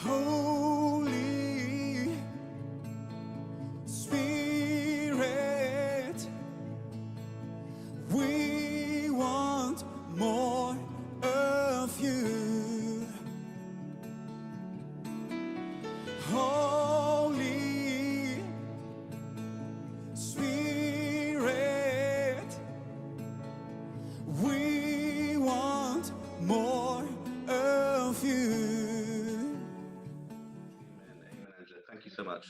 Holy Spirit, we want more of you. Holy Spirit, we want more of you. Amen, Angela. Thank you so much.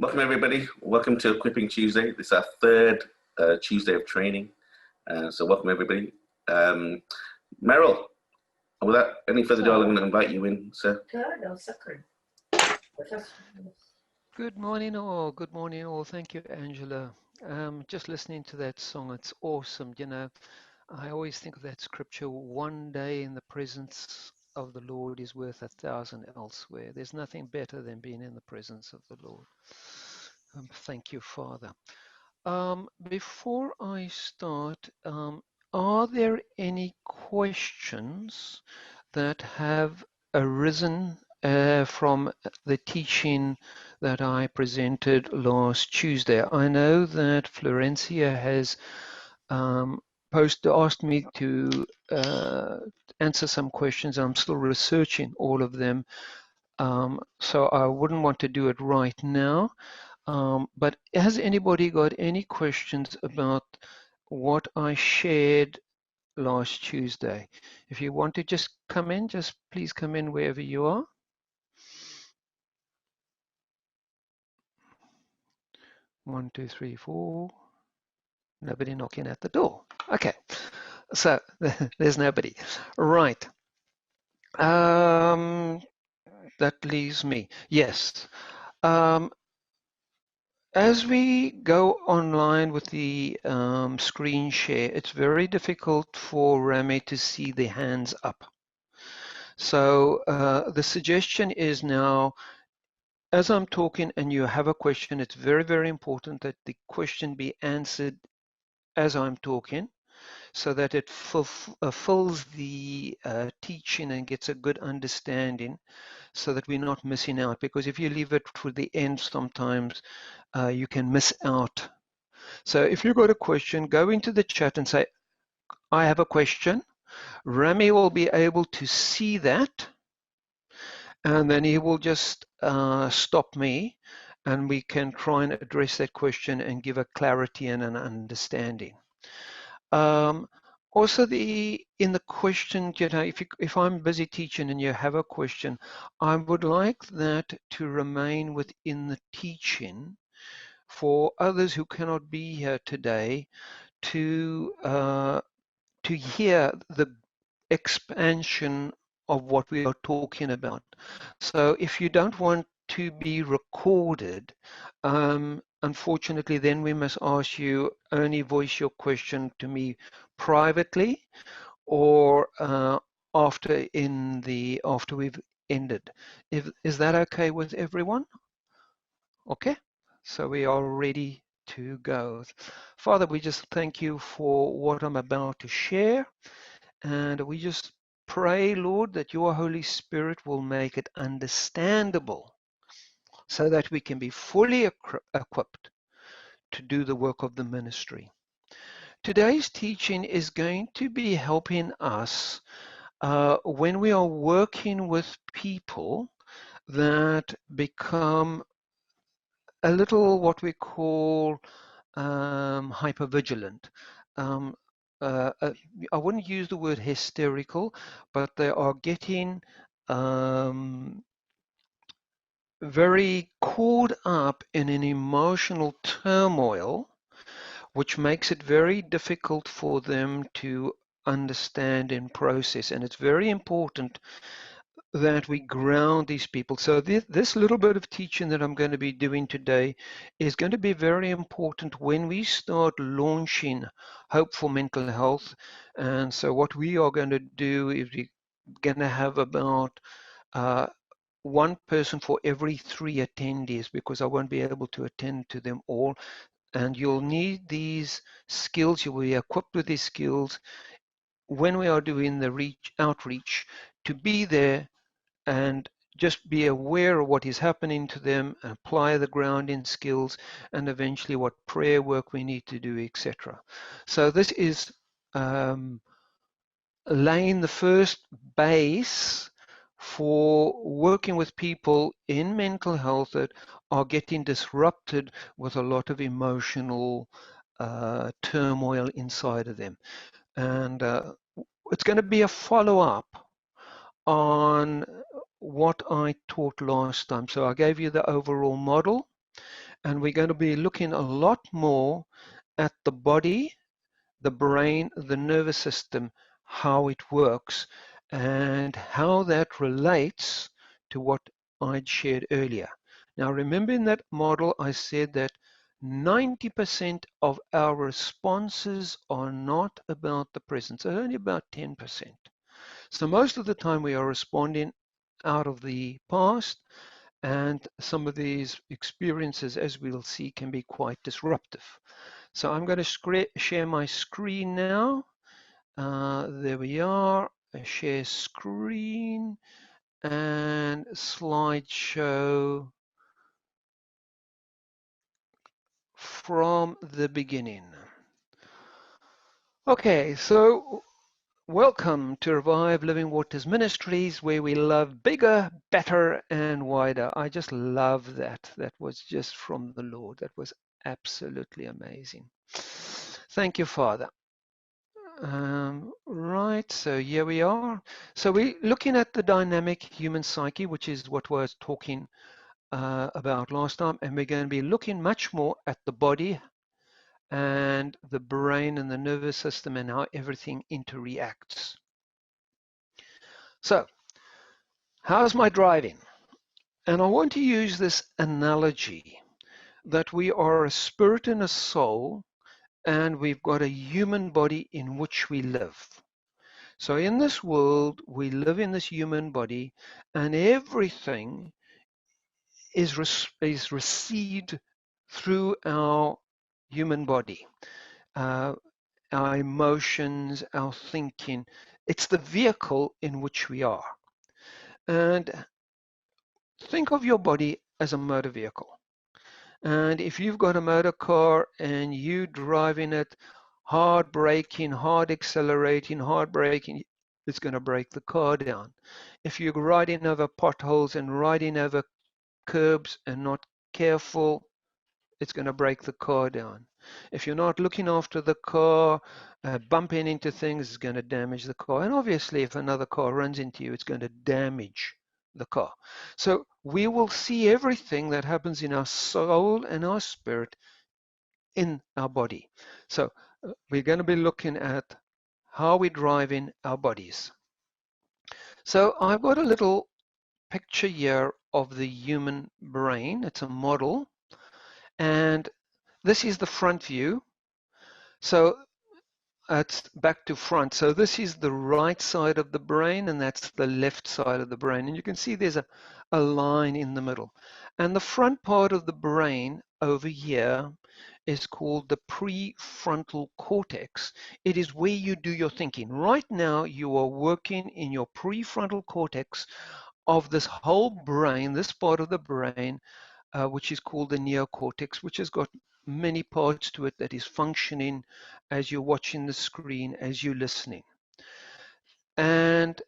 Welcome, everybody. Welcome to Equipping Tuesday. This is our third Tuesday of training. So welcome, everybody. Merril, without any further ado, I'm going to invite you in, sir. Good morning all. Good morning all. Thank you, Angela. Just listening to that song, it's awesome. You know, I always think of that scripture, one day in the presence of the Lord is worth 1,000 elsewhere. There's nothing better than being in the presence of the Lord. Thank you, Father. Before I start, are there any questions that have arisen from the teaching that I presented last Tuesday? I know that Florencia has asked me to answer some questions. I'm still researching all of them, so I wouldn't want to do it right now. But has anybody got any questions about what I shared last Tuesday? If you want to just come in, just please come in wherever you are. One, two, three, four. Nobody knocking at the door. Okay, so there's nobody. Right. That leaves me. Yes. As we go online with the screen share, it's very difficult for Rame to see the hands up. So the suggestion is now, as I'm talking and you have a question, it's very, very important that the question be answered as I'm talking, so that it fills the teaching and gets a good understanding, so that we're not missing out. Because if you leave it for the end, sometimes you can miss out. So if you've got a question, go into the chat and say, I have a question. Rami will be able to see that, and then he will just stop me, and we can try and address that question and give a clarity and an understanding. Also, in the question, you know, if I'm busy teaching and you have a question, I would like that to remain within the teaching for others who cannot be here today to hear the expansion of what we are talking about. So if you don't want to be recorded, unfortunately, then we must ask you only voice your question to me privately, or after we've ended. Is that okay with everyone? Okay, so we are ready to go. Father, we just thank you for what I'm about to share, and we just pray, Lord, that your Holy Spirit will make it understandable so that we can be fully equipped to do the work of the ministry. Today's teaching is going to be helping us when we are working with people that become a little what we call hypervigilant. I wouldn't use the word hysterical, but they are getting very caught up in an emotional turmoil, which makes it very difficult for them to understand and process. And it's very important that we ground these people. So this little bit of teaching that I'm going to be doing today is going to be very important when we start launching Hope for Mental Health. And so what we are going to do is we're going to have about one person for every 3 attendees, because I won't be able to attend to them all. And you'll need these skills. You will be equipped with these skills when we are doing the outreach to be there and just be aware of what is happening to them, apply the grounding skills, and eventually what prayer work we need to do, etc. So this is laying the first base for working with people in mental health that are getting disrupted with a lot of emotional turmoil inside of them. And it's going to be a follow-up on what I taught last time. So I gave you the overall model, and we're going to be looking a lot more at the body, the brain, the nervous system, how it works, and how that relates to what I'd shared earlier. Now, remember in that model, I said that 90% of our responses are not about the present, so only about 10%. So most of the time we are responding out of the past, and some of these experiences, as we'll see, can be quite disruptive. So I'm going to share my screen now. There we are, share screen and slideshow from the beginning. Okay, so welcome to Revive Living Waters Ministries, where we love bigger, better, and wider. I just love that. That was just from the Lord. That was absolutely amazing. Thank you, Father. Right, so here we are. So we're looking at the dynamic human psyche, which is what I was talking about last time, and we're going to be looking much more at the body and the brain and the nervous system and how everything interacts. So, how's my driving? And I want to use this analogy that we are a spirit and a soul, and we've got a human body in which we live. So in this world, we live in this human body, and everything is received through our human body. Our emotions, our thinking. It's the vehicle in which we are. And think of your body as a motor vehicle. And if you've got a motor car and you driving it, hard braking, hard accelerating, hard braking, it's going to break the car down. If you're riding over potholes and riding over curbs and not careful, it's going to break the car down. If you're not looking after the car, bumping into things is going to damage the car. And obviously, if another car runs into you, it's going to damage the car. So we will see everything that happens in our soul and our spirit in our body. So we're going to be looking at how we drive in our bodies. So I've got a little picture here of the human brain. It's a model, and this is the front view. So it's back to front. So this is the right side of the brain, and that's the left side of the brain. And you can see there's a line in the middle. And the front part of the brain over here is called the prefrontal cortex. It is where you do your thinking. Right now, you are working in your prefrontal cortex of this whole brain, this part of the brain, which is called the neocortex, which has got many parts to it that is functioning as you're watching the screen, as you're listening. And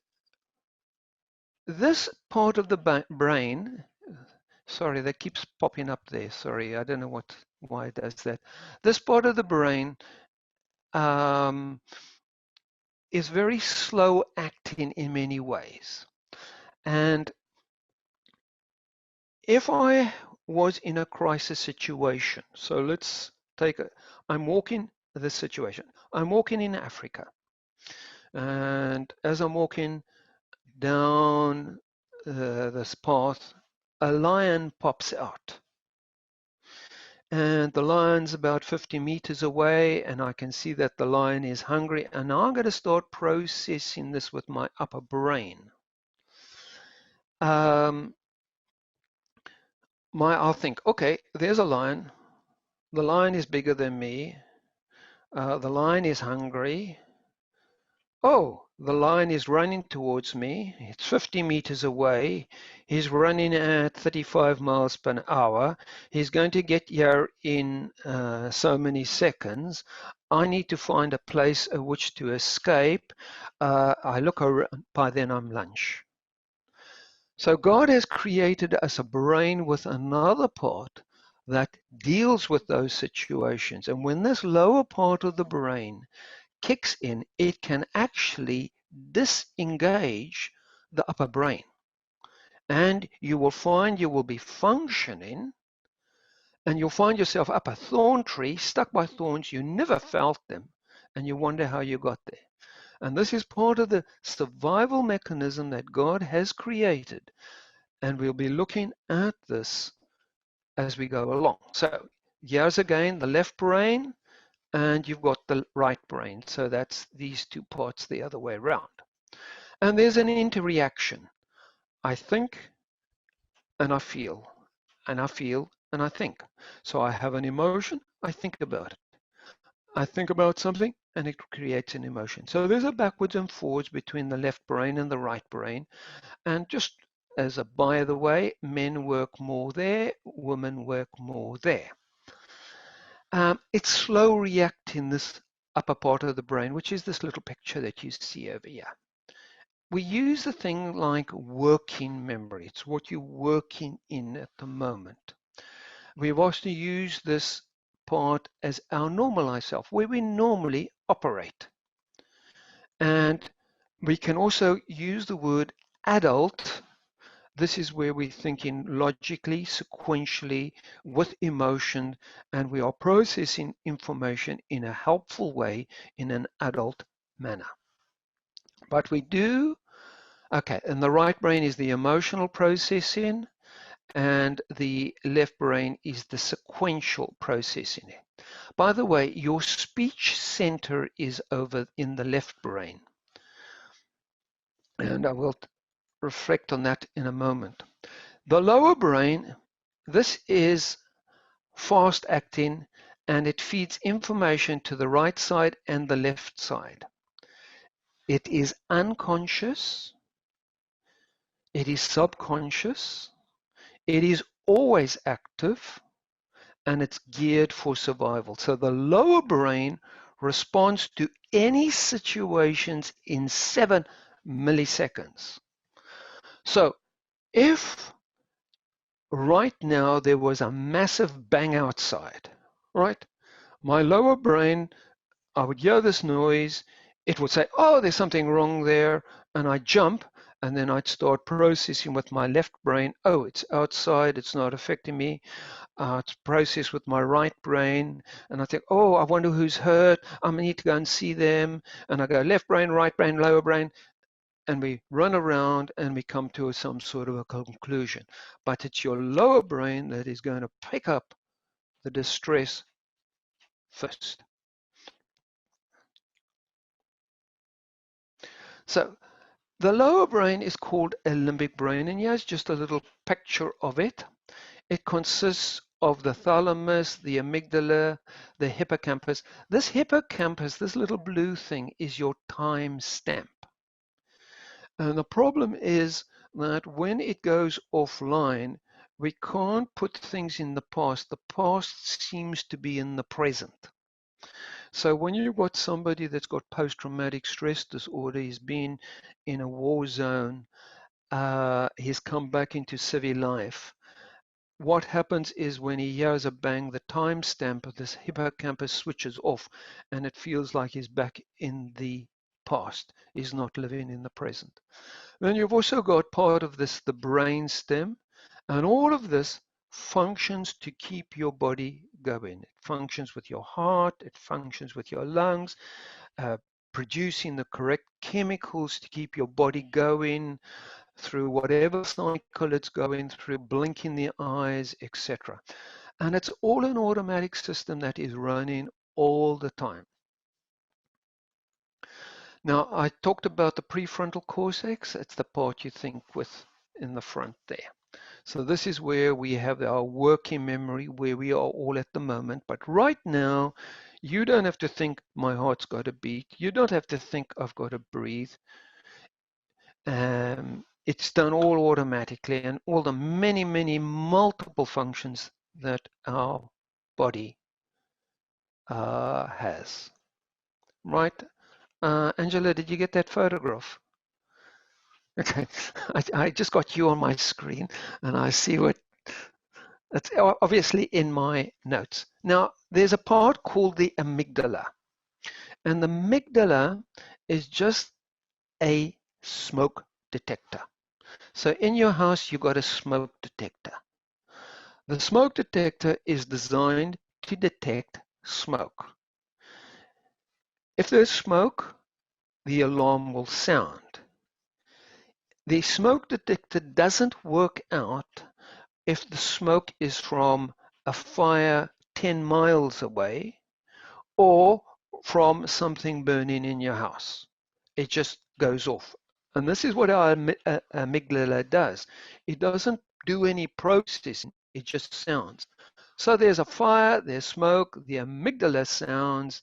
this part of the brain, sorry, that keeps popping up there. Sorry, I don't know why it does that. This part of the brain is very slow acting in many ways. And if I was in a crisis situation, so let's I'm walking this situation. I'm walking in Africa. And as I'm walking down this path, a lion pops out. And the lion's about 50 meters away, and I can see that the lion is hungry. And now I'm going to start processing this with my upper brain. I'll think, okay, there's a lion. The lion is bigger than me. The lion is hungry. oh, the lion is running towards me. It's 50 meters away. He's running at 35 miles per hour. He's going to get here in so many seconds. I need to find a place at which to escape. I look around, by then I'm lunch. So God has created us a brain with another part that deals with those situations. And when this lower part of the brain kicks in, it can actually disengage the upper brain. And you will find you will be functioning, and you'll find yourself up a thorn tree, stuck by thorns. You never felt them, and you wonder how you got there. And this is part of the survival mechanism that God has created. And we'll be looking at this as we go along. So here's again the left brain, and you've got the right brain. So that's these two parts the other way around. And there's an interreaction. I think and I feel, and I feel and I think. So I have an emotion, I think about it. I think about something and it creates an emotion. So there's a backwards and forwards between the left brain and the right brain. And just as a by the way, men work more there, women work more there. It's slow reacting, this upper part of the brain, which is this little picture that you see over here. We use a thing like working memory. It's what you're working in at the moment. We've also used this part as our normalized self, where we normally operate. And we can also use the word adult. This is where we're thinking logically, sequentially, with emotion, and we are processing information in a helpful way in an adult manner. But we do, okay, and the right brain is the emotional processing, and the left brain is the sequential processing. By the way, your speech center is over in the left brain. And I will reflect on that in a moment. The lower brain, this is fast acting, and it feeds information to the right side and the left side. It is unconscious, it is subconscious, it is always active, and it's geared for survival. So the lower brain responds to any situations in 7 milliseconds. So if right now there was a massive bang outside, right? My lower brain, I would hear this noise, it would say, oh, there's something wrong there, and I'd jump, and then I'd start processing with my left brain, oh, it's outside, it's not affecting me. It's processed with my right brain, and I think, oh, I wonder who's hurt, I need to go and see them, and I go left brain, right brain, lower brain, and we run around and we come to some sort of a conclusion. But it's your lower brain that is going to pick up the distress first. So the lower brain is called a limbic brain, and here's just a little picture of it. It consists of the thalamus, the amygdala, the hippocampus. This hippocampus, this little blue thing, is your time stamp. And the problem is that when it goes offline, we can't put things in the past. The past seems to be in the present. So when you've got somebody that's got post-traumatic stress disorder, he's been in a war zone, he's come back into civil life, what happens is when he hears a bang, the timestamp of this hippocampus switches off, and it feels like he's back in the past. He's not living in the present. Then you've also got part of this, the brain stem, and all of this functions to keep your body going. It functions with your heart, it functions with your lungs, producing the correct chemicals to keep your body going through whatever cycle it's going through, blinking the eyes, etc. And it's all an automatic system that is running all the time. Now, I talked about the prefrontal cortex. It's the part you think with in the front there. So this is where we have our working memory, where we are all at the moment. But right now, You don't have to think my heart's got to beat. You don't have to think I've got to breathe. It's done all automatically, and all the many, many multiple functions that our body has. Right? Angela, did you get that photograph? Okay, I just got you on my screen, and I see what that's obviously in my notes. Now, there's a part called the amygdala, and the amygdala is just a smoke detector. So in your house, you've got a smoke detector. The smoke detector is designed to detect smoke. If there's smoke, the alarm will sound. The smoke detector doesn't work out if the smoke is from a fire 10 miles away or from something burning in your house. It just goes off. And this is what our amygdala does. It doesn't do any processing, it just sounds. So there's a fire, there's smoke, the amygdala sounds,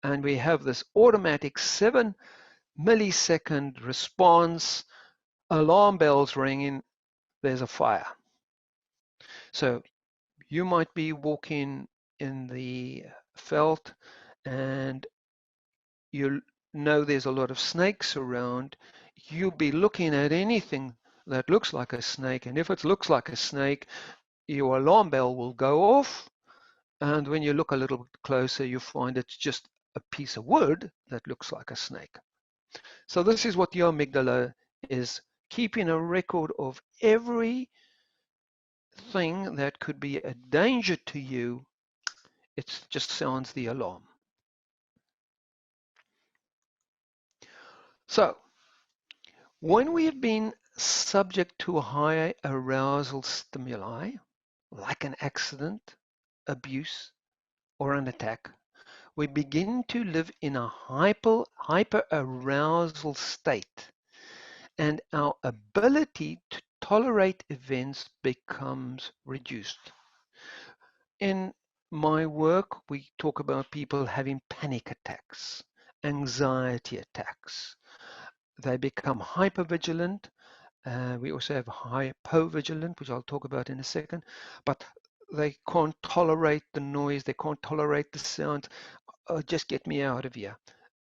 and we have this automatic 7-millisecond response, alarm bells ringing, there's a fire. So you might be walking in the veld and you know there's a lot of snakes around. You'll be looking at anything that looks like a snake, and if it looks like a snake, your alarm bell will go off, and when you look a little bit closer, you find it's just a piece of wood that looks like a snake. So this is what your amygdala is, keeping a record of every thing that could be a danger to you. It just sounds the alarm. So when we have been subject to a high arousal stimuli, like an accident, abuse, or an attack, we begin to live in a hyper arousal state, and our ability to tolerate events becomes reduced. In my work, we talk about people having panic attacks, anxiety attacks. They become hypervigilant. We also have hypovigilant, which I'll talk about in a second, but they can't tolerate the noise, they can't tolerate the sound. Oh, just get me out of here.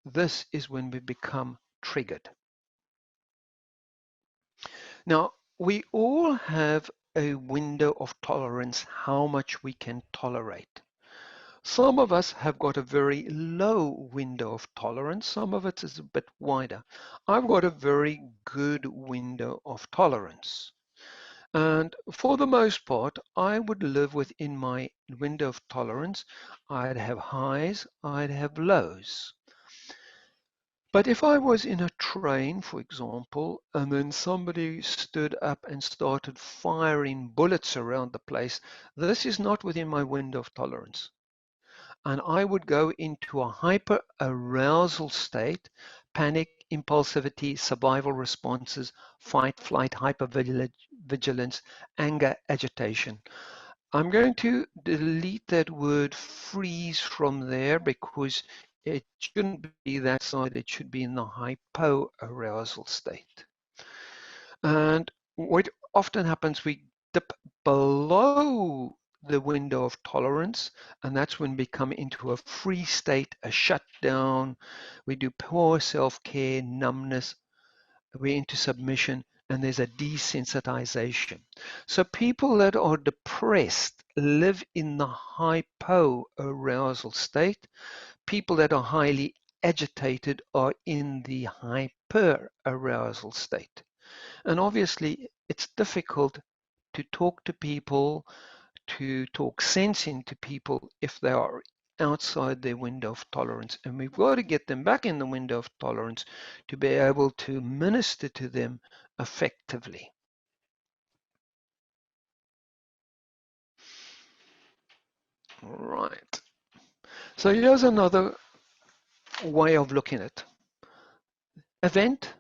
This is when we become triggered. Now, we all have a window of tolerance, how much we can tolerate. Some of us have got a very low window of tolerance. Some of it is a bit wider. I've got a very good window of tolerance. And for the most part, I would live within my window of tolerance. I'd have highs, I'd have lows. But if I was in a train, for example, and then somebody stood up and started firing bullets around the place, this is not within my window of tolerance. And I would go into a hyper arousal state, panic, impulsivity, survival responses, fight, flight, hypervigilance, anger, agitation. I'm going to delete that word freeze from there because it shouldn't be that side, it should be in the hypoarousal state. And what often happens, we dip below the window of tolerance, and that's when we come into a free state, a shutdown. We do poor self-care, numbness, we're into submission, and there's a desensitization. So people that are depressed live in the hypoarousal state. People that are highly agitated are in the hyperarousal state. And obviously, it's difficult to talk to people, to talk sense into people if they are outside their window of tolerance. And we've got to get them back in the window of tolerance to be able to minister to them effectively. Right. So here's another way of looking at it. Event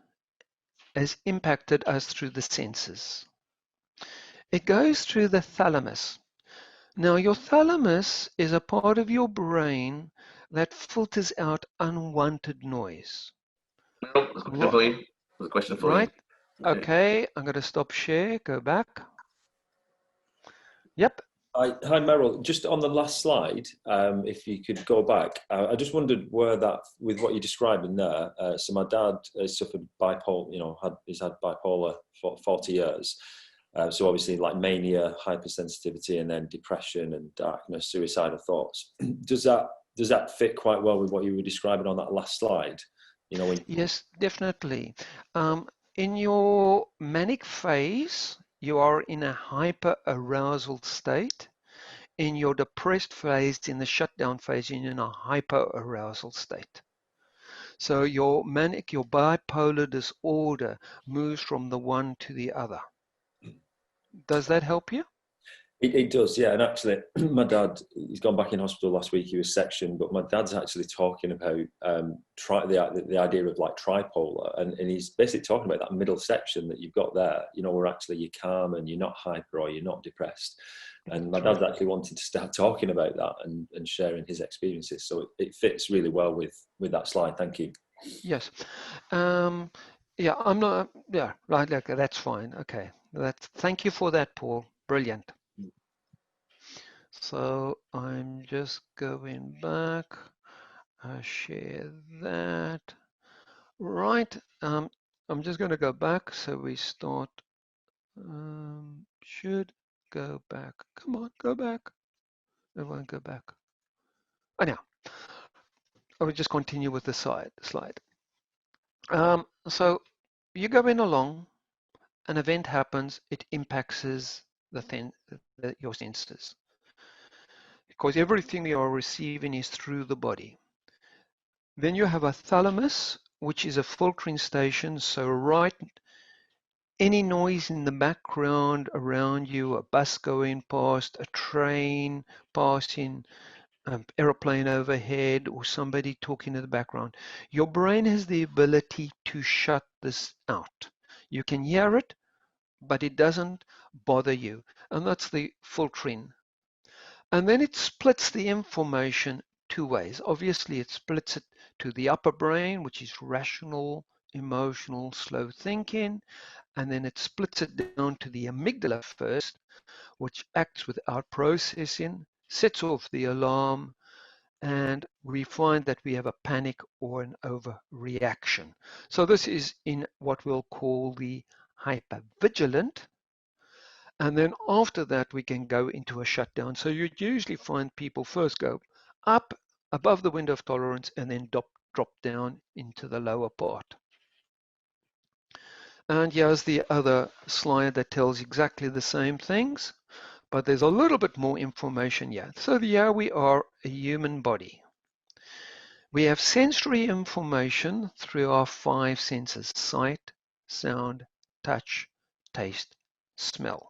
has impacted us through the senses. It goes through the thalamus. Now, your thalamus is a part of your brain that filters out unwanted noise. Merril, there's a question for you. There's a question for you. Right? Okay, I'm going to stop share, go back. Yep. Hi, Merril. Just on the last slide, if you could go back, I just wondered where that, with what you're describing there. So my dad has suffered bipolar, he's had bipolar for 40 years. So obviously like mania, hypersensitivity, and then depression and darkness, suicidal thoughts. Does that fit quite well with what you were describing on that last slide? Yes, definitely. In your manic phase, you are in a hyper-arousal state. In your depressed phase, in the shutdown phase, you're in a hyper-arousal state. So your bipolar disorder moves from the one to the other. Does that help you? It does, yeah. And actually, my dad, he's gone back in hospital last week. He was sectioned, but my dad's actually talking about the idea of like tripolar, and he's basically talking about that middle section that you've got there. Where actually you're calm and you're not hyper or you're not depressed. And my dad's actually wanting to start talking about that and sharing his experiences. So it fits really well with that slide. Thank you. Yes. Yeah, I'm not. Yeah, right. Okay, that's fine. Okay. Thank you for that, Paul. Brilliant. So I'm just going back. Share that. Right. I'm just going to go back. So we start. Should go back. Come on, go back. It won't go back. Oh, now. I will just continue with the slide. So you're going along, an event happens, it impacts your senses. Because everything you are receiving is through the body. Then you have a thalamus, which is a filtering station. So right, any noise in the background around you, a bus going past, a train passing, an aeroplane overhead, or somebody talking in the background, your brain has the ability to shut this out. You can hear it, but it doesn't bother you. And that's the filtering. And then it splits the information two ways. Obviously, it splits it to the upper brain, which is rational, emotional, slow thinking. And then it splits it down to the amygdala first, which acts without processing, sets off the alarm, and we find that we have a panic or an overreaction. So this is in what we'll call the hypervigilant. And then after that, we can go into a shutdown. So you'd usually find people first go up above the window of tolerance and then drop down into the lower part. And here's the other slide that tells exactly the same things, but there's a little bit more information here. So here we are, a human body. We have sensory information through our 5 senses: sight, sound, touch, taste, smell.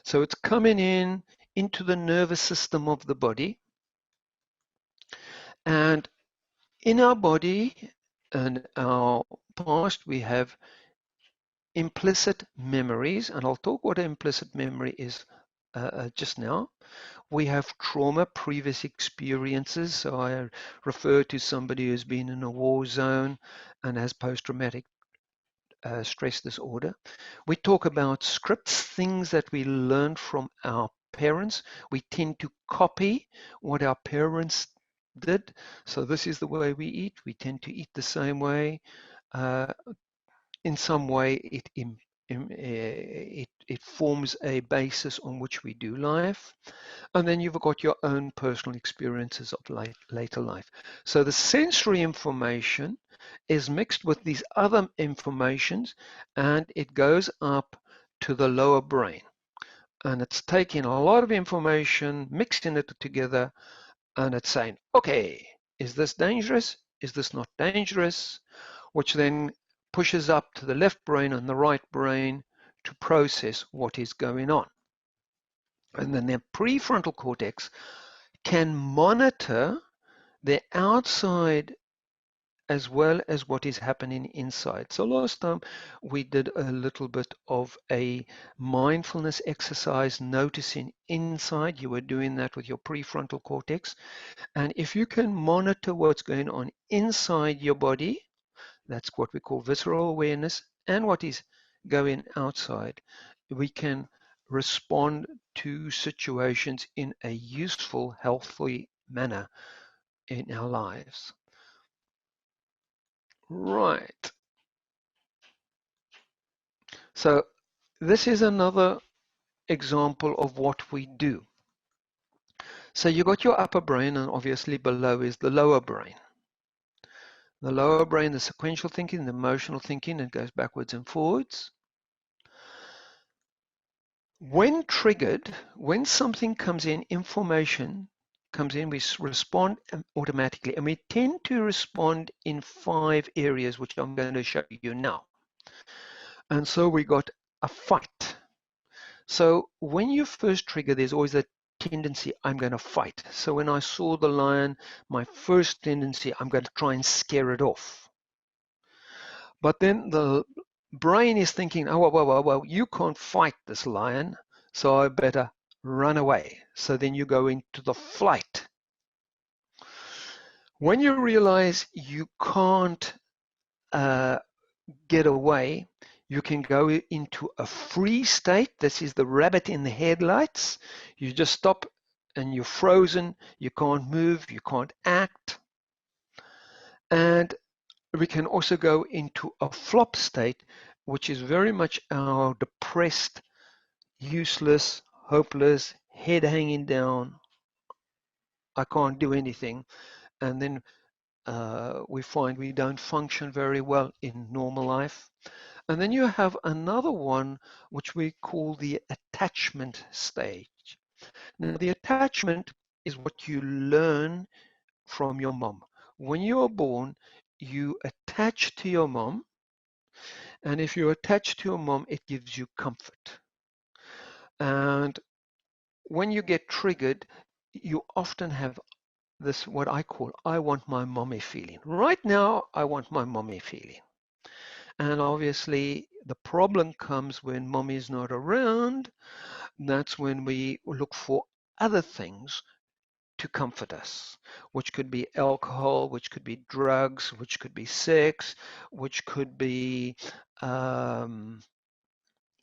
So it's coming into the nervous system of the body. And in our body and our past, we have implicit memories. And I'll talk what implicit memory is just now. We have trauma, previous experiences. So I refer to somebody who's been in a war zone and has post-traumatic stress disorder. We talk about scripts, things that we learned from our parents. We tend to copy what our parents did. So this is the way we eat. We tend to eat the same way. In some way, it forms a basis on which we do life. And then you've got your own personal experiences of later life. So the sensory information is mixed with these other informations, and it goes up to the lower brain. And it's taking a lot of information, mixing it together, and it's saying, okay, is this dangerous? Is this not dangerous? Which then pushes up to the left brain and the right brain to process what is going on. And then their prefrontal cortex can monitor the outside as well as what is happening inside. So last time we did a little bit of a mindfulness exercise, noticing inside. You were doing that with your prefrontal cortex. And if you can monitor what's going on inside your body, that's what we call visceral awareness, and what is going outside, we can respond to situations in a useful, healthy manner in our lives. Right. So this is another example of what we do. So you got your upper brain, and obviously below is the lower brain. The lower brain, the sequential thinking, the emotional thinking, it goes backwards and forwards. When triggered, when something comes in, information comes in, we respond automatically. And we tend to respond in 5 areas, which I'm going to show you now. And so we got a fight. So when you first trigger, there's always a tendency, I'm going to fight. So when I saw the lion, my first tendency, I'm going to try and scare it off. But then the brain is thinking, oh, well, you can't fight this lion, so I better run away. So then you go into the flight. When you realize you can't get away, you can go into a free state. This is the rabbit in the headlights. You just stop and you're frozen. You can't move. You can't act. And we can also go into a flop state, which is very much our depressed, useless, hopeless, head hanging down. I can't do anything. And then we find we don't function very well in normal life. And then you have another one, which we call the attachment stage. Now, the attachment is what you learn from your mom. When you are born, you attach to your mom. And if you attach to your mom, it gives you comfort. And when you get triggered, you often have this, what I call, I want my mommy feeling. Right now, I want my mommy feeling. And obviously, the problem comes when mommy is not around. That's when we look for other things to comfort us, which could be alcohol, which could be drugs, which could be sex, which could be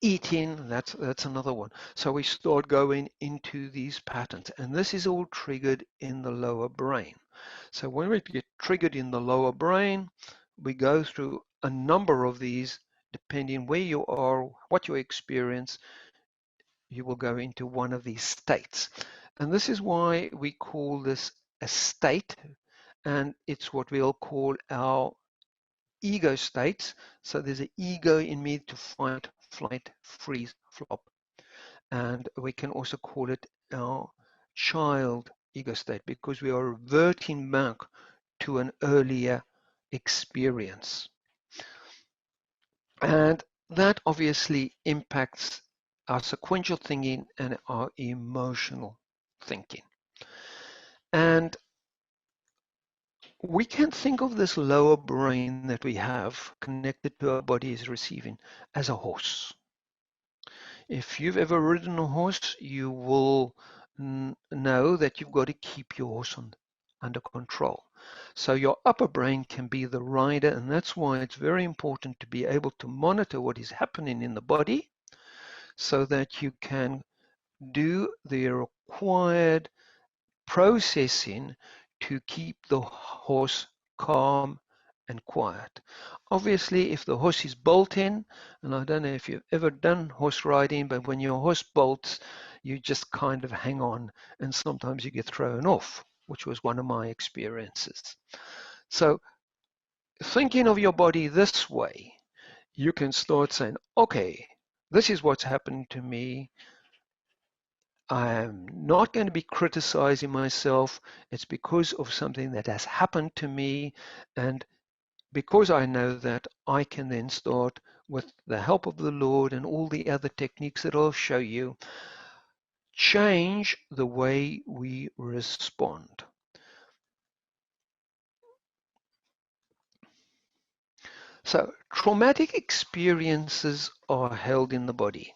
eating. That's another one. So we start going into these patterns, and this is all triggered in the lower brain. So when we get triggered in the lower brain, we go through a number of these. Depending where you are, what you experience, you will go into one of these states. And this is why we call this a state, and it's what we'll call our ego states. So there's an ego in me to fight, flight, freeze, flop. And we can also call it our child ego state, because we are reverting back to an earlier experience. And that obviously impacts our sequential thinking and our emotional thinking. And we can think of this lower brain that we have connected to our body as receiving as a horse. If you've ever ridden a horse, you will know that you've got to keep your horse under control. So your upper brain can be the rider, and that's why it's very important to be able to monitor what is happening in the body so that you can do the required processing to keep the horse calm and quiet. Obviously, if the horse is bolting, and I don't know if you've ever done horse riding, but when your horse bolts, you just kind of hang on, and sometimes you get thrown off, which was one of my experiences. So thinking of your body this way, you can start saying, okay, this is what's happened to me. I'm not going to be criticizing myself. It's because of something that has happened to me. And because I know that, I can then start, with the help of the Lord and all the other techniques that I'll show you, change the way we respond. So traumatic experiences are held in the body.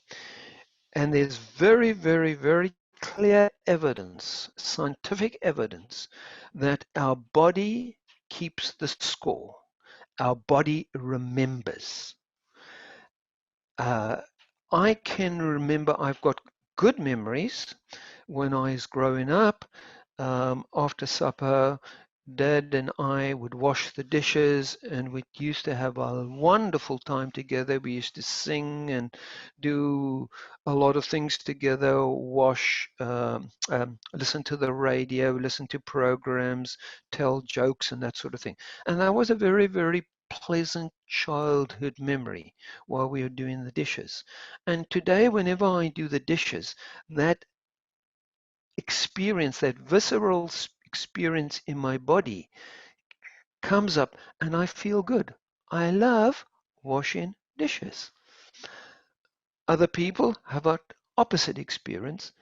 And there's very, very, very clear evidence, scientific evidence, that our body keeps the score. Our body remembers. I can remember, I've got good memories when I was growing up. After supper, Dad and I would wash the dishes, and we used to have a wonderful time together. We used to sing and do a lot of things together, listen to the radio, listen to programs, tell jokes, and that sort of thing. And that was a very, very pleasant childhood memory while we were doing the dishes. And today, whenever I do the dishes, that experience, that visceral experience in my body comes up and I feel good. I love washing dishes. Other people have an opposite experience,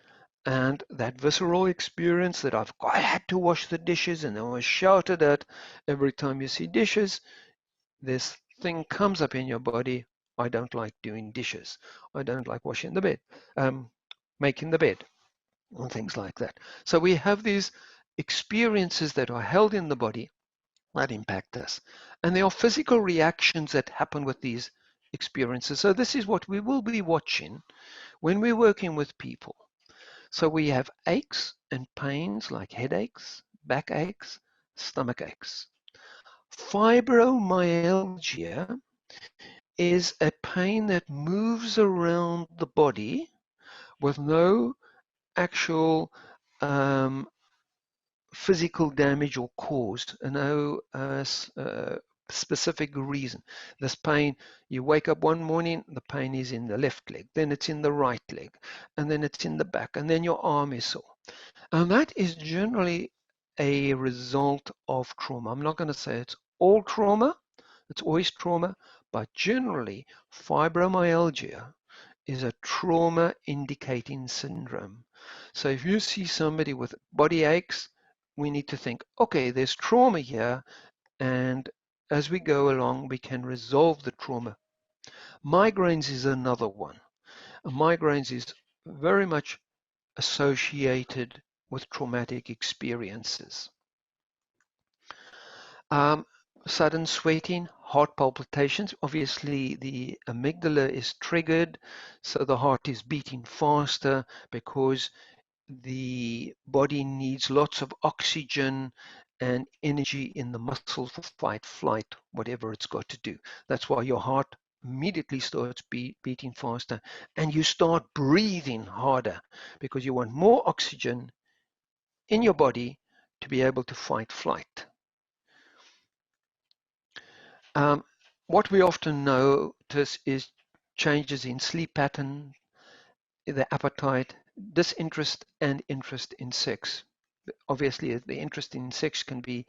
and that visceral experience that I had to wash the dishes and I was shouted at every time you see dishes, this thing comes up in your body. I don't like doing dishes. I don't like washing the bed, making the bed, and things like that. So we have these experiences that are held in the body that impact us. And there are physical reactions that happen with these experiences. So this is what we will be watching when we're working with people. So we have aches and pains like headaches, backaches, stomach aches. Fibromyalgia is a pain that moves around the body with no actual physical damage or cause, no specific reason. This pain, you wake up one morning, the pain is in the left leg, then it's in the right leg, and then it's in the back, and then your arm is sore. And that is generally a result of trauma. I'm not going to say it's all trauma, it's always trauma, but generally fibromyalgia is a trauma indicating syndrome. So if you see somebody with body aches, we need to think, okay, there's trauma here, and as we go along, we can resolve the trauma. Migraines is another one. Migraines is very much associated with traumatic experiences. Sudden sweating, heart palpitations. Obviously, the amygdala is triggered, so the heart is beating faster because the body needs lots of oxygen and energy in the muscles for fight, flight, whatever it's got to do. That's why your heart immediately starts beating faster, and you start breathing harder because you want more oxygen in your body to be able to fight, flight. What we often notice is changes in sleep pattern, the appetite, disinterest, and interest in sex. Obviously, the interest in sex can be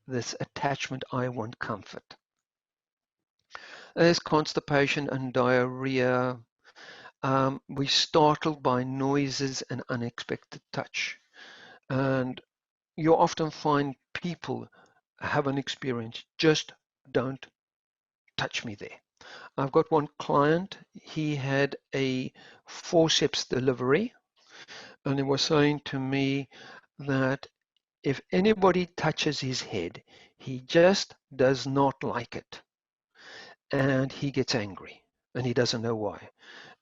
this attachment, I want comfort. There's constipation and diarrhea. We're startled by noises and unexpected touch. And you often find people have an experience, just don't touch me there. I've got one client, he had a forceps delivery, and he was saying to me that if anybody touches his head, he just does not like it. And he gets angry, and he doesn't know why.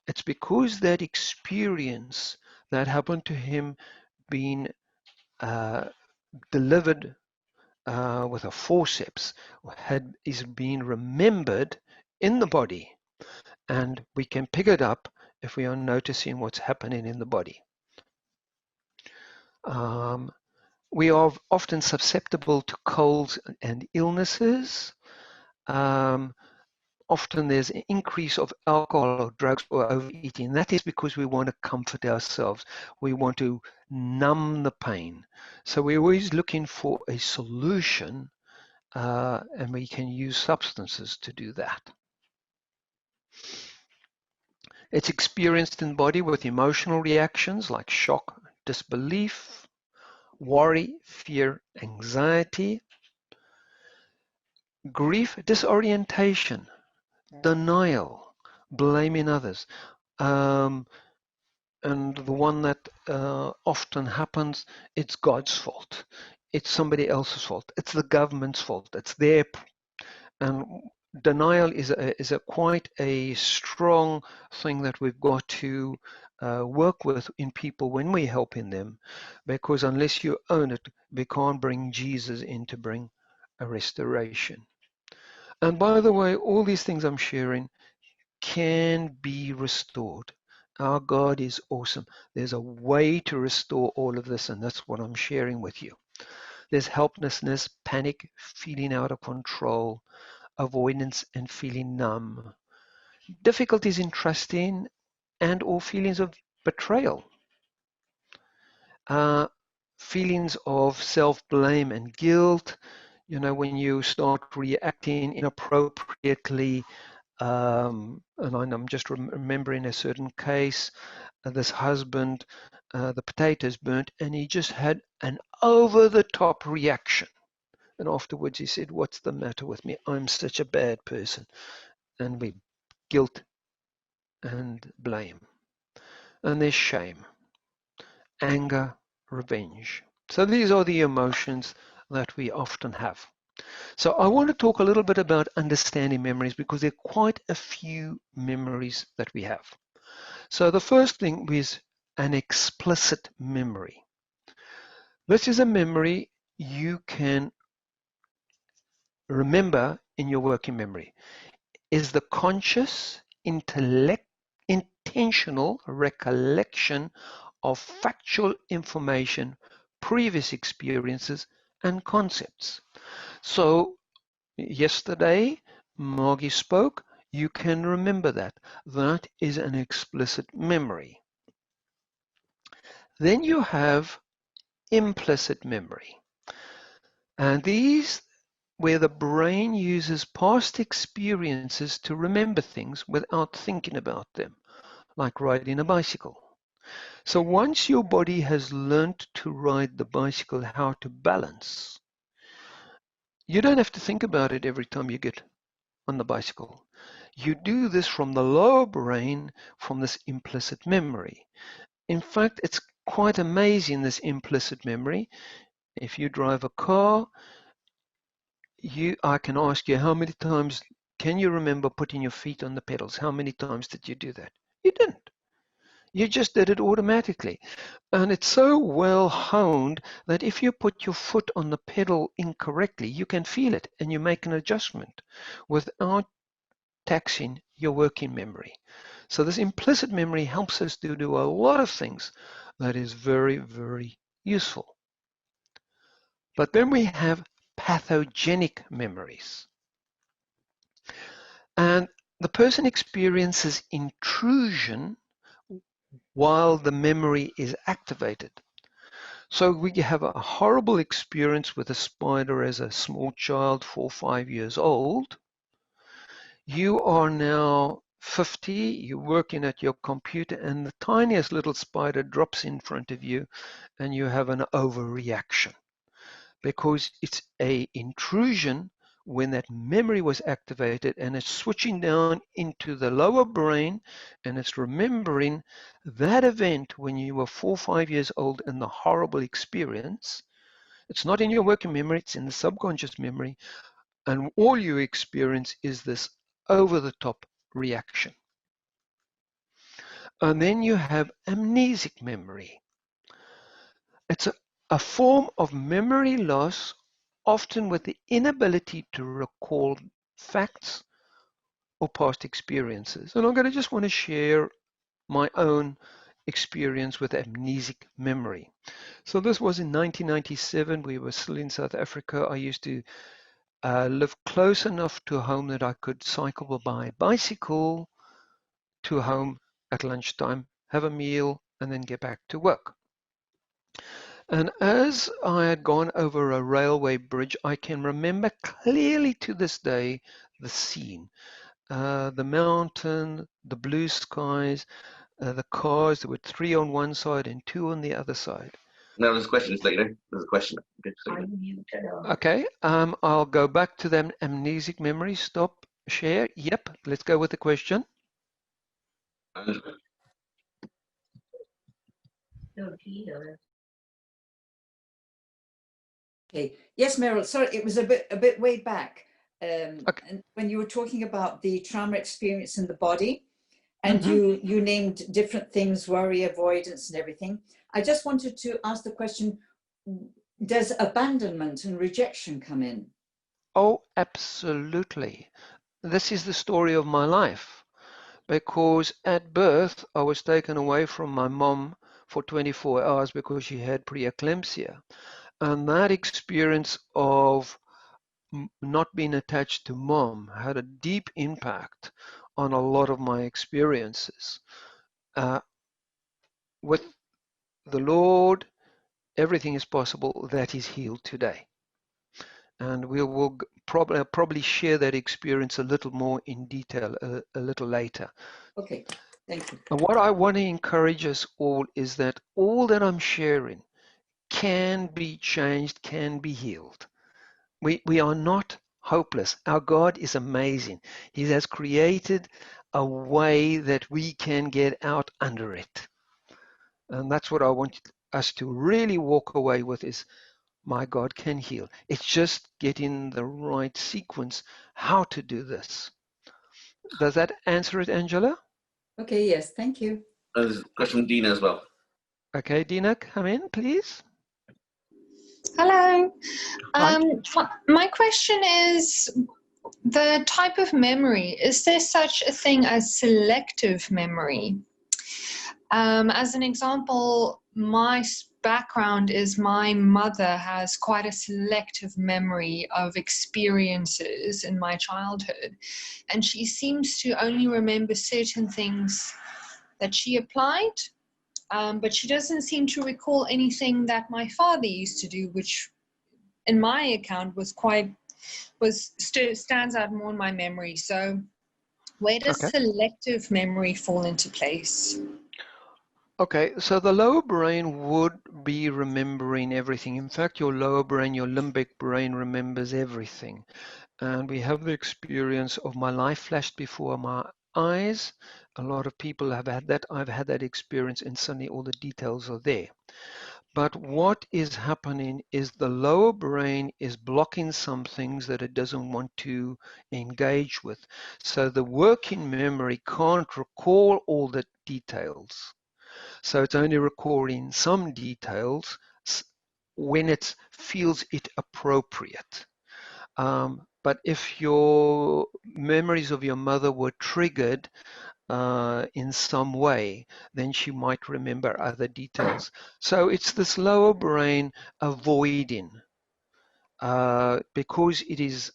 It's because that experience that happened to him being delivered with a forceps is being remembered in the body, and we can pick it up if we are noticing what's happening in the body. We are often susceptible to colds and illnesses. Often there's an increase of alcohol or drugs or overeating. That is because we want to comfort ourselves. We want to numb the pain. So we're always looking for a solution, and we can use substances to do that. It's experienced in the body with emotional reactions like shock, disbelief, worry, fear, anxiety. grief, disorientation, denial, blaming others. And the one that often happens, it's God's fault. It's somebody else's fault. It's the government's fault. It's their. And denial is quite a strong thing that we've got to work with in people when we're helping them, because unless you own it, we can't bring Jesus in to bring a restoration. And by the way, all these things I'm sharing can be restored. Our God is awesome. There's a way to restore all of this, and that's what I'm sharing with you. There's helplessness, panic, feeling out of control, avoidance and feeling numb, difficulties in trusting and or feelings of betrayal, feelings of self-blame and guilt, when you start reacting inappropriately. And I'm just remembering a certain case, this husband, the potatoes burnt, and he just had an over-the-top reaction. And afterwards he said, "What's the matter with me? I'm such a bad person." And we guilt and blame. And there's shame, anger, revenge. So these are the emotions that we often have. So I want to talk a little bit about understanding memories, because there are quite a few memories that we have. So the first thing is an explicit memory. This is a memory you can remember in your working memory. Is the conscious, intentional recollection of factual information, previous experiences, and concepts. So yesterday, Margie spoke. You can remember that. That is an explicit memory. Then you have implicit memory. And these, where the brain uses past experiences to remember things without thinking about them, like riding a bicycle. So once your body has learned to ride the bicycle, how to balance, you don't have to think about it every time you get on the bicycle. You do this from the lower brain, from this implicit memory. In fact, it's quite amazing, this implicit memory. If you drive a car, I can ask you, how many times can you remember putting your feet on the pedals? How many times did you do that? You didn't. You just did it automatically. And it's so well honed that if you put your foot on the pedal incorrectly, you can feel it and you make an adjustment without taxing your working memory. So this implicit memory helps us to do a lot of things that is very, very useful. But then we have pathogenic memories. And the person experiences intrusion while the memory is activated. So we have a horrible experience with a spider as a small child, 4 or 5 years old. You are now 50, you're working at your computer, and the tiniest little spider drops in front of you, and you have an overreaction because it's an intrusion when that memory was activated, and it's switching down into the lower brain, and it's remembering that event when you were 4 or 5 years old and the horrible experience. It's not in your working memory, it's in the subconscious memory, and all you experience is this over-the-top reaction. And then you have amnesic memory. It's a form of memory loss, often with the inability to recall facts or past experiences. And I'm going to just want to share my own experience with amnesic memory. So this was in 1997. We were still in South Africa. I used to live close enough to home that I could cycle by bicycle to home at lunchtime, have a meal, and then get back to work. And as I had gone over a railway bridge, I can remember clearly to this day the scene. The mountain, the blue skies, the cars. There were 3 on one side and 2 on the other side. No, there's a question. Just let you know. There's a question. Okay, just let you know. Okay, I'll go back to them. Amnesic memory. Stop. Share. Yep. Let's go with the question. Angela. Okay. Yes, Merril. Sorry, it was a bit way back. Okay. And when you were talking about the trauma experience in the body, and you named different things, worry, avoidance, and everything. I just wanted to ask the question: does abandonment and rejection come in? Oh, absolutely. This is the story of my life, because at birth I was taken away from my mom for 24 hours because she had preeclampsia. And that experience of not being attached to mom had a deep impact on a lot of my experiences. With the Lord, everything is possible. That is healed today. And we will probably share that experience a little more in detail a little later. Okay, thank you. And what I want to encourage us all is that all that I'm sharing can be changed, can be healed. We are not hopeless. Our God is amazing. He has created a way that we can get out under it. And that's what I want us to really walk away with is, my God can heal. It's just getting the right sequence how to do this. Does that answer it, Angela? Okay, yes, thank you. There's a question from Dina as well. Okay, Dina, come in, please. Hello. Hi. My question is the type of memory. Is there such a thing as selective memory? As an example, my background is my mother has quite a selective memory of experiences in my childhood, and she seems to only remember certain things that she applied. But she doesn't seem to recall anything that my father used to do, which in my account stands out more in my memory. So where does selective memory fall into place? Okay, so the lower brain would be remembering everything. In fact, your lower brain, your limbic brain remembers everything. And we have the experience of my life flashed before my eyes. A lot of people have had that. I've had that experience, and suddenly all the details are there. But what is happening is the lower brain is blocking some things that it doesn't want to engage with. So the working memory can't recall all the details. So it's only recalling some details when it feels it appropriate. But if your memories of your mother were triggered in some way, then she might remember other details. So it's this lower brain avoiding because it is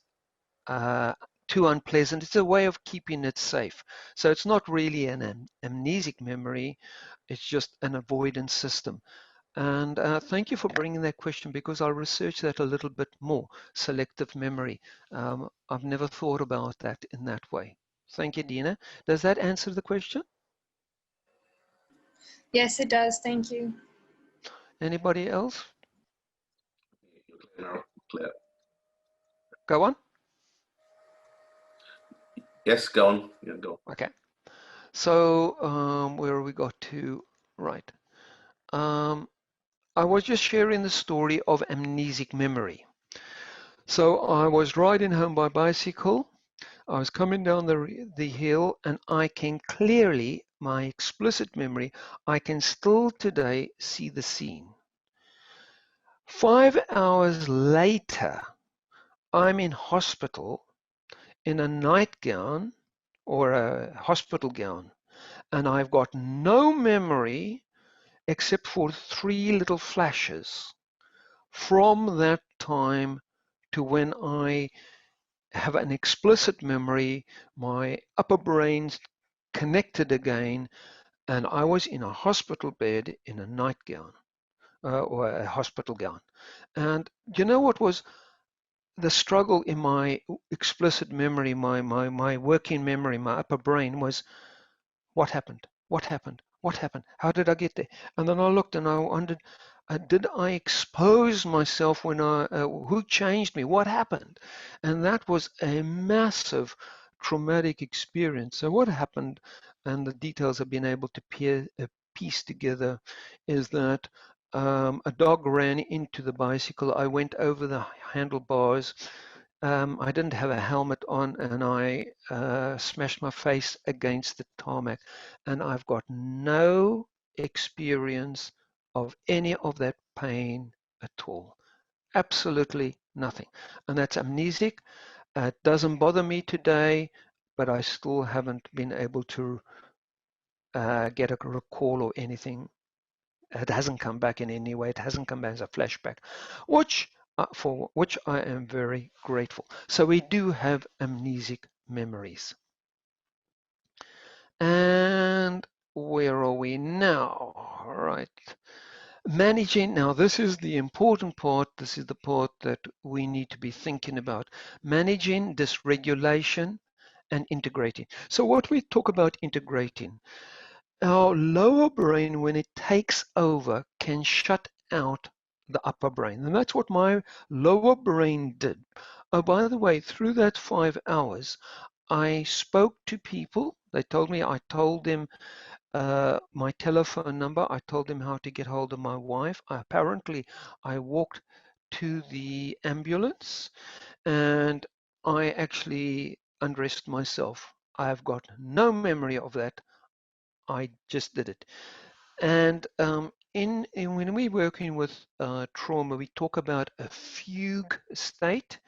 too unpleasant. It's a way of keeping it safe. So it's not really an amnesic memory. It's just an avoidance system. And thank you for bringing that question, because I'll research that a little bit more, selective memory. I've never thought about that in that way. Thank you, Dina. Does that answer the question? Yes, it does. Thank you. Anybody else? Clear. Go on. Yes, go on. Yeah, go. Okay. So where we got to? Right. I was just sharing the story of amnesic memory. So I was riding home by bicycle. I was coming down the hill, and I can clearly, my explicit memory, I can still today see the scene. 5 hours later, I'm in hospital in a nightgown or a hospital gown, and I've got no memory except for 3 little flashes from that time to when I have an explicit memory, my upper brain's connected again, and I was in a hospital bed in a nightgown or a hospital gown. And you know what was the struggle in my explicit memory, my working memory, my upper brain was, what happened? What happened? What happened? How did I get there? And then I looked and I wondered, Did I expose myself when who changed me? What happened? And that was a massive traumatic experience. So what happened, and the details I've been able to piece together, is that a dog ran into the bicycle. I went over the handlebars. I didn't have a helmet on, and I smashed my face against the tarmac. And I've got no experience of any of that pain at all. Absolutely nothing. And that's amnesic. It doesn't bother me today, but I still haven't been able to get a recall or anything. It hasn't come back in any way. It hasn't come back as a flashback, for which I am very grateful. So we do have amnesic memories. And where are we now? All right. Managing, now this is the important part. This is the part that we need to be thinking about. Managing dysregulation and integrating. So what we talk about integrating, our lower brain, when it takes over, can shut out the upper brain. And that's what my lower brain did. Oh, by the way, through that 5 hours, I spoke to people. They told me, I told them my telephone number. I told them how to get hold of my wife. Apparently, I walked to the ambulance and I actually undressed myself. I've got no memory of that. I just did it. And when we're working with trauma, we talk about a fugue state,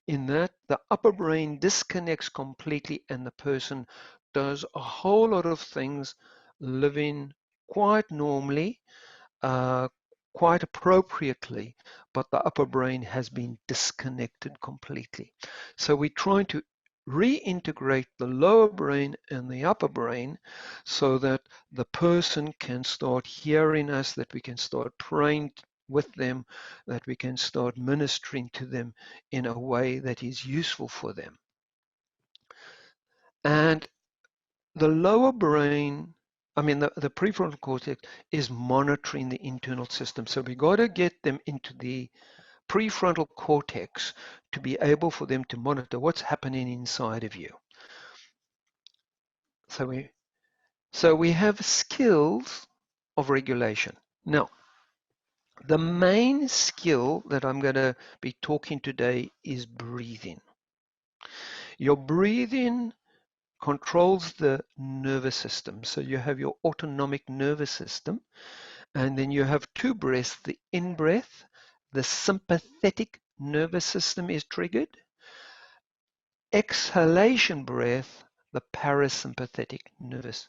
in that the upper brain disconnects completely and the person does a whole lot of things, living quite normally, uh, quite appropriately, but the upper brain has been disconnected completely. So we're trying to reintegrate the lower brain and the upper brain so that the person can start hearing us, that we can start praying with them, that we can start ministering to them in a way that is useful for them. And the lower brain, the prefrontal cortex is monitoring the internal system. So we got to get them into the prefrontal cortex to be able for them to monitor what's happening inside of you. So we have skills of regulation. Now, the main skill that I'm going to be talking today is breathing. Your breathing controls the nervous system. So you have your autonomic nervous system, and then you have two breaths. The in-breath, the sympathetic nervous system is triggered. Exhalation breath, the parasympathetic nervous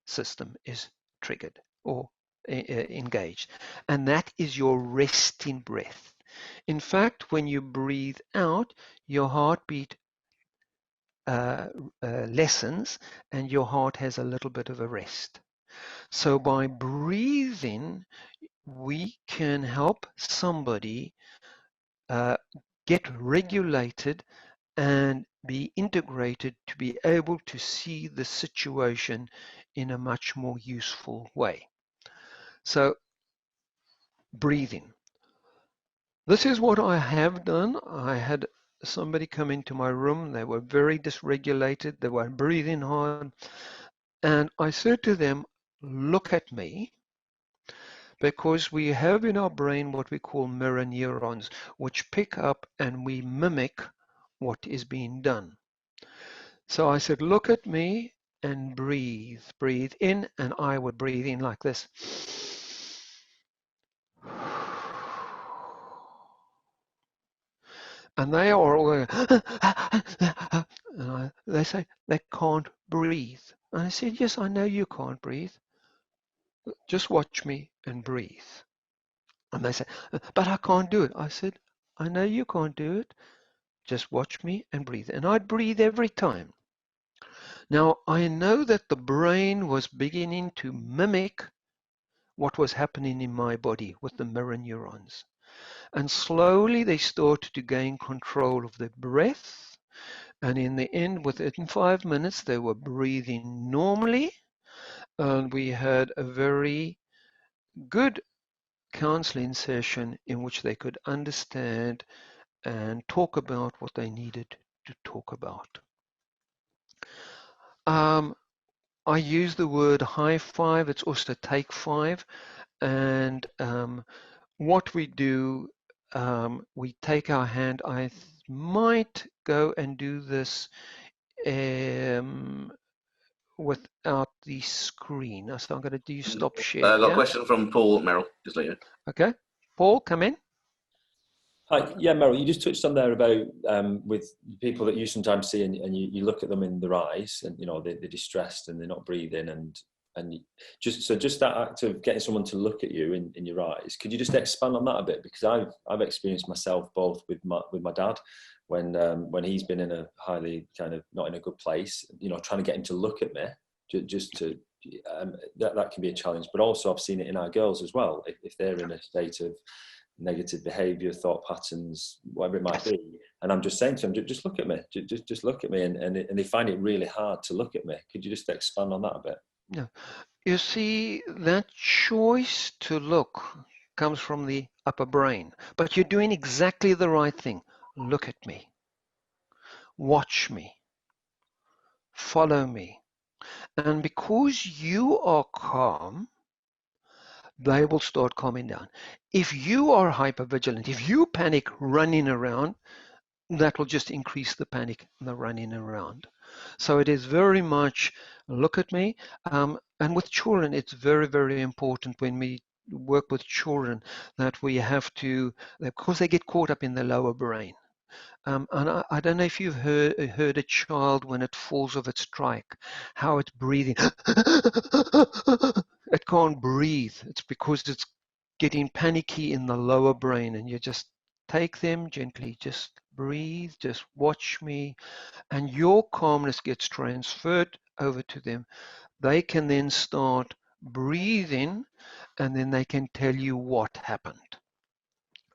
system is triggered or engaged. And that is your resting breath. In fact, when you breathe out, your heartbeat lessens and your heart has a little bit of a rest. So by breathing, we can help somebody get regulated and be integrated to be able to see the situation in a much more useful way. So breathing. This is what I have done. I had somebody come into my room. They were very dysregulated. They were breathing hard. And I said to them, look at me, because we have in our brain what we call mirror neurons, which pick up and we mimic what is being done. So I said, look at me and breathe. Breathe in, and I would breathe in like this. And they are all going, and they say they can't breathe. And I said, yes, I know you can't breathe. Just watch me and breathe. And they say, but I can't do it. I said, I know you can't do it. Just watch me and breathe. And I'd breathe every time. Now, I know that the brain was beginning to mimic what was happening in my body with the mirror neurons. And slowly they started to gain control of the breath. And in the end, within 5 minutes, they were breathing normally. And we had a very good counseling session in which they could understand and talk about what they needed to talk about. I use the word high five. It's also take five. And what we do, we take our hand. I might go and do this without the screen. So I'm going to do stop share. Got a Yeah. question from Paul Merril, just later. Okay. Paul, come in. Hi, yeah, Merril, you just touched on there about with people that you sometimes see and you look at them in their eyes and, you know, they're distressed and they're not breathing and just that act of getting someone to look at you in your eyes. Could you just expand on that a bit? Because I've experienced myself both with my dad when he's been in a highly kind of not in a good place, you know, trying to get him to look at me just to that can be a challenge. But also I've seen it in our girls as well if they're in a state of negative behavior, thought patterns, whatever it might be. And I'm just saying to them, just look at me, just look at me. And they find it really hard to look at me. Could you just expand on that a bit? Yeah. You see, that choice to look comes from the upper brain, but you're doing exactly the right thing. Look at me. Watch me. Follow me. And because you are calm, they will start calming down. If you are hypervigilant, if you panic running around, that will just increase the panic and the running around. So it is very much look at me. And with children, it's very, very important when we work with children that we have to, because they get caught up in the lower brain. And I don't know if you've heard a child when it falls off its trike, how it's breathing. It can't breathe. It's because it's getting panicky in the lower brain, and you just take them gently, just breathe, just watch me, and your calmness gets transferred over to them. They can then start breathing, and then they can tell you what happened.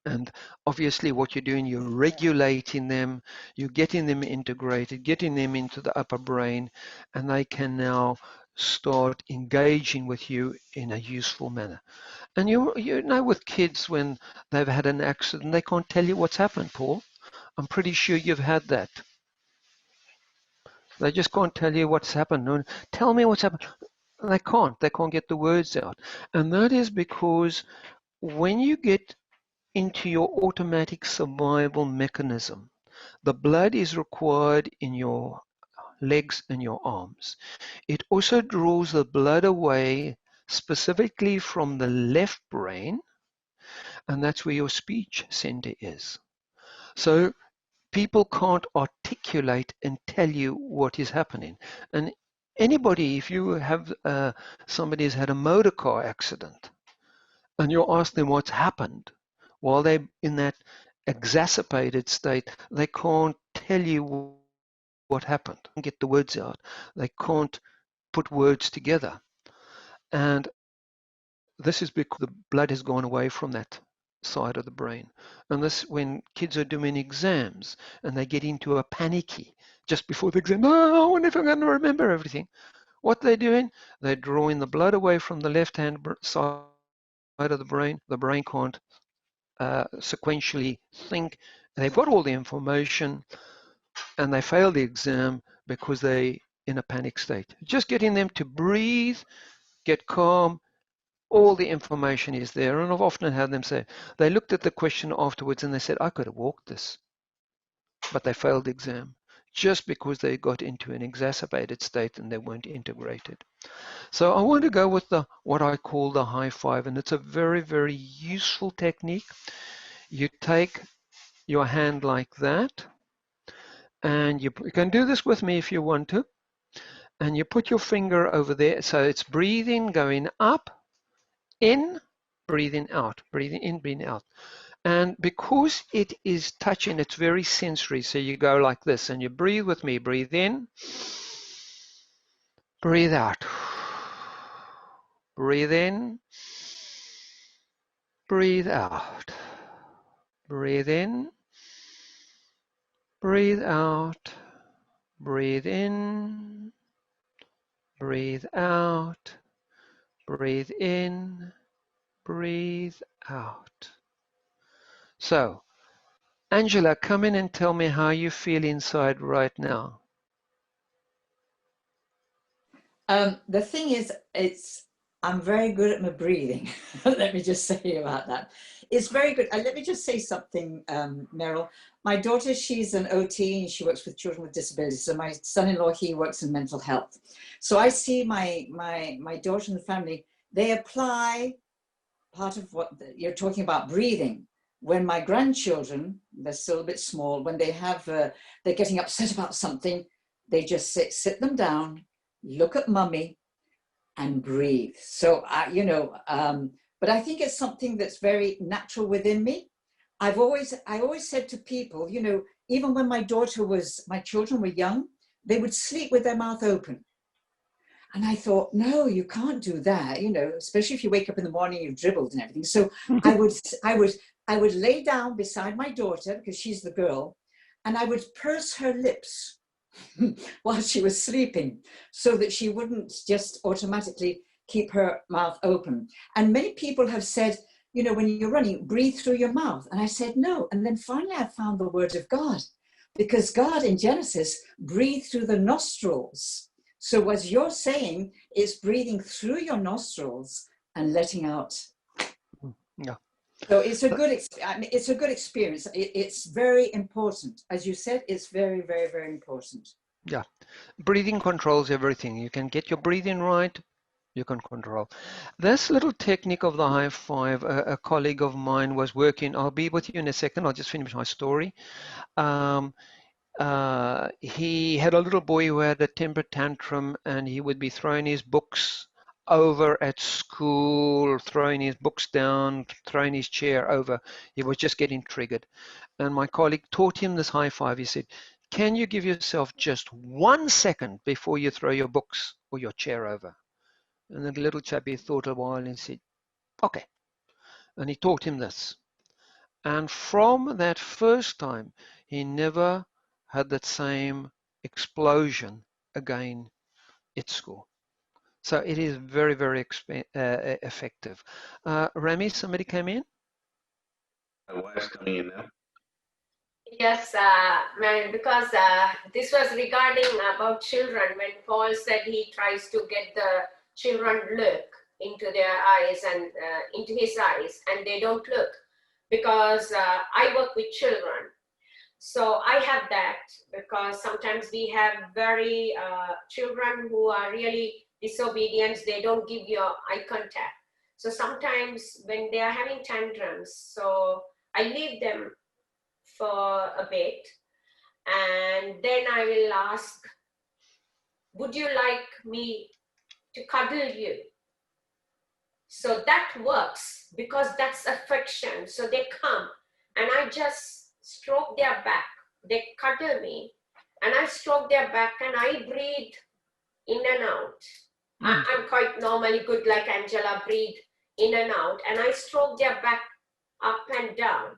And obviously what you're doing, you're regulating them, you're getting them integrated, getting them into the upper brain, and they can now start engaging with you in a useful manner. And you know with kids when they've had an accident, they can't tell you what's happened, Paul. I'm pretty sure you've had that. They just can't tell you what's happened. No, tell me what's happened. They can't. They can't get the words out. And that is because when you get into your automatic survival mechanism, the blood is required in your legs and your arms. It also draws the blood away specifically from the left brain, and that's where your speech center is. So people can't articulate and tell you what is happening. And anybody, if you have somebody has had a motor car accident and you ask them what's happened, while they're in that exacerbated state, they can't tell you what happened. They can't get the words out. They can't put words together. And this is because the blood has gone away from that side of the brain. And this, when kids are doing exams and they get into a panicky just before the exam, oh, I wonder if I'm going to remember everything. What they're doing, they're drawing the blood away from the left-hand side of the brain. The brain can't sequentially think. They've got all the information and they fail the exam because they're in a panic state. Just getting them to breathe, get calm, all the information is there. And I've often had them say, they looked at the question afterwards and they said, I could have walked this, but they failed the exam just because they got into an exacerbated state and they weren't integrated. So I want to go with the what I call the high five, and it's a very, very useful technique. You take your hand like that, and you can do this with me if you want to, and you put your finger over there. So it's breathing, going up, in, breathing out, breathing in, breathing out. And because it is touching, it's very sensory. So you go like this and you breathe with me. Breathe in, breathe out. Breathe in, breathe out. Breathe in, breathe out. Breathe in, breathe out. Breathe in, breathe out. So, Angela, come in and tell me how you feel inside right now. The thing is, I'm very good at my breathing. Let me just say about that. It's very good. Let me just say something, Merril. My daughter, she's an OT and she works with children with disabilities. So my son-in-law, he works in mental health. So I see my daughter and the family, they apply part of what you're talking about, breathing. When my grandchildren, they're still a bit small, when they have, they're getting upset about something, they just sit them down, look at mummy, and breathe. So, but I think it's something that's very natural within me. I always said to people, even when my children were young, they would sleep with their mouth open. And I thought, no, you can't do that, especially if you wake up in the morning, you've dribbled and everything. So I would lay down beside my daughter because she's the girl, and I would purse her lips while she was sleeping so that she wouldn't just automatically keep her mouth open. And many people have said, when you're running, breathe through your mouth. And I said, no. And then finally I found the word of God, because God in Genesis breathed through the nostrils. So as you're saying, it's breathing through your nostrils and letting out. Yeah. So it's a good experience. It's very important. As you said, it's very, very, very important. Yeah. Breathing controls everything. You can get your breathing right, you can control. This little technique of the high five, a colleague of mine was working. I'll be with you in a second. I'll just finish my story. He had a little boy who had a temper tantrum, and he would be throwing his books over at school, throwing his books down, throwing his chair over. He was just getting triggered. And my colleague taught him this high five. He said, can you give yourself just 1 second before you throw your books or your chair over? And the little chappie thought a while and said, okay. And he taught him this. And from that first time, he never had that same explosion again at school. So it is very, very effective. Rami, somebody came in? My wife's coming in now. Yes, man, because this was regarding about children. When Paul said he tries to get the children look into their eyes and into his eyes, and they don't look, because I work with children. So I have that, because sometimes we have very children who are really disobedient. They don't give you eye contact. So sometimes when they are having tantrums, so I leave them for a bit, and then I will ask, would you like me to cuddle you? So that works, because that's affection. So they come and I just stroke their back. They cuddle me and I stroke their back and I breathe in and out. I'm quite normally good like Angela, breathe in and out, and I stroke their back up and down.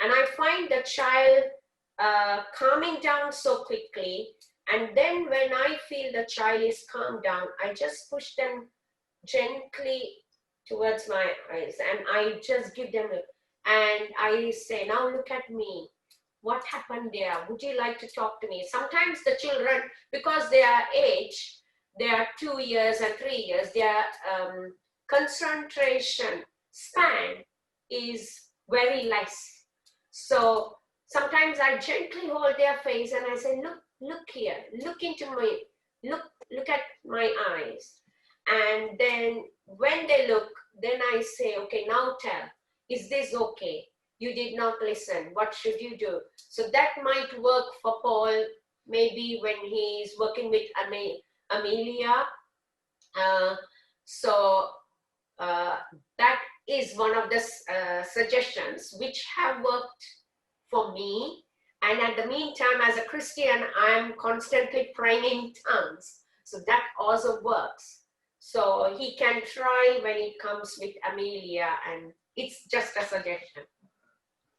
And I find the child calming down so quickly. And then when I feel the child is calmed down, I just push them gently towards my eyes, and I just give them and I say, now look at me. What happened there? Would you like to talk to me? Sometimes the children, because their age, they are 2 years and 3 years, their concentration span is very less. So sometimes I gently hold their face and I say, look here, look into me, look at my eyes. And then when they look, then I say, okay, now tell, is this okay? You did not listen. What should you do? So that might work for Paul, maybe when he's working with Amelia. That is one of the suggestions which have worked for me. And at the meantime, as a Christian, I'm constantly praying in tongues. So that also works. So he can try when it comes with Amelia, and it's just a suggestion.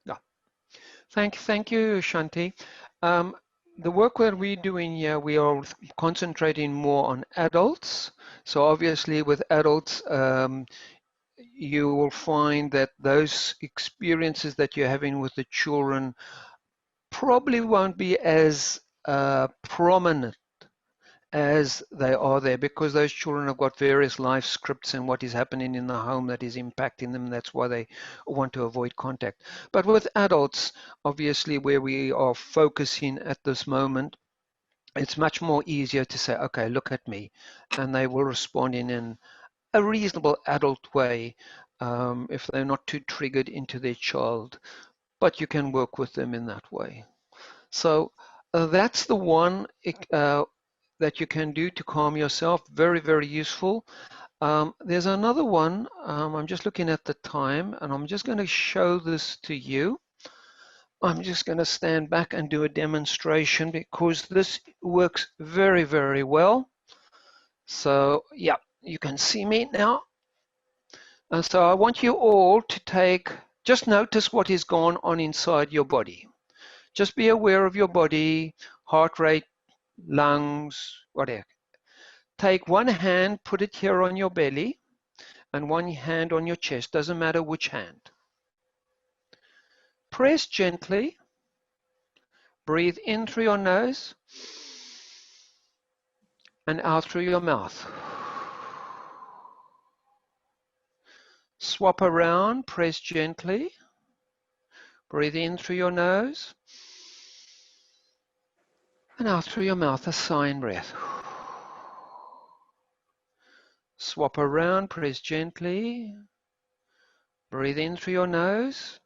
Yeah. Thank you, Shanti. The work that we're doing here, we are concentrating more on adults. So obviously with adults, you will find that those experiences that you're having with the children probably won't be as prominent as they are there, because those children have got various life scripts and what is happening in the home that is impacting them. That's why they want to avoid contact. But with adults, obviously, where we are focusing at this moment, it's much more easier to say, okay, look at me, and they will respond in a reasonable adult way, if they're not too triggered into their child, but you can work with them in that way. So that's the one that you can do to calm yourself. Very, very useful. There's another one. I'm just looking at the time, and I'm just going to show this to you. I'm just going to stand back and do a demonstration because this works very, very well. So yeah, you can see me now. And so I want you all to just notice what is going on inside your body. Just be aware of your body, heart rate, lungs, whatever. Take one hand, put it here on your belly, and one hand on your chest. Doesn't matter which hand. Press gently. Breathe in through your nose and out through your mouth. Swap around, press gently. Breathe in through your nose and out through your mouth, a sign breath. Swap around, press gently. Breathe in through your nose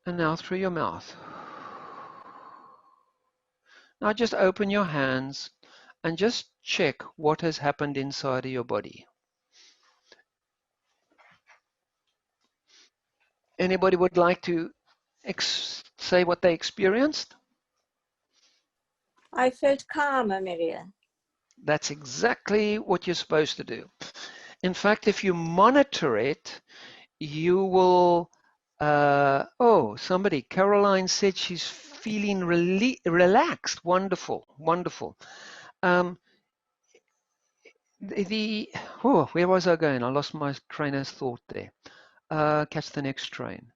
and out through your mouth. Now just open your hands and just check what has happened inside of your body. Anybody would like to say what they experienced? I felt calmer, Merril. That's exactly what you're supposed to do. In fact, if you monitor it, you will, Caroline said she's feeling relaxed. Wonderful, wonderful. Where was I going? I lost my train of thought there. Catch the next train.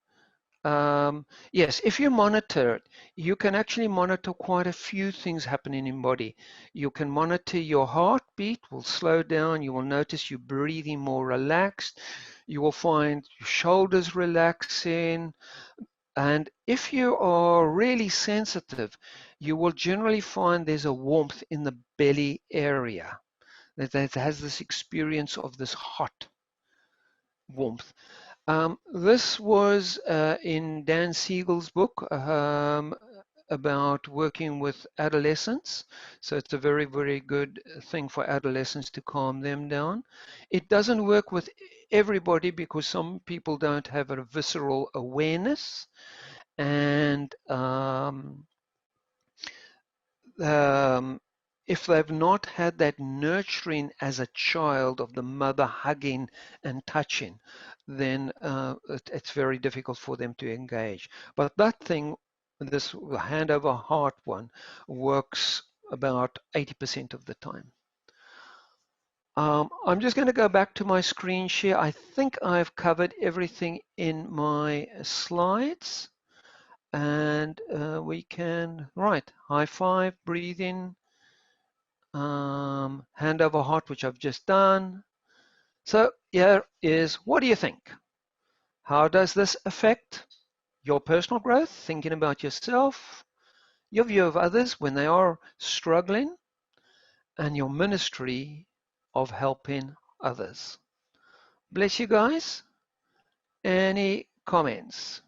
Yes, if you monitor it, you can actually monitor quite a few things happening in body. You can monitor your heartbeat, will slow down. You will notice you're breathing more relaxed. You will find your shoulders relaxing. And if you are really sensitive, you will generally find there's a warmth in the belly area that has this experience of this hot warmth. This was in Dan Siegel's book about working with adolescents. So it's a very, very good thing for adolescents to calm them down. It doesn't work with everybody because some people don't have a visceral awareness. And if they've not had that nurturing as a child of the mother hugging and touching, then it's very difficult for them to engage. But that thing, this hand over heart one, works about 80% of the time. I'm just going to go back to my screen share. I think I've covered everything in my slides. And we can, right, high five, breathe in, hand over heart, which I've just done. So here is, what do you think? How does this affect your personal growth, thinking about yourself, your view of others when they are struggling, and your ministry of helping others? Bless you guys. Any comments?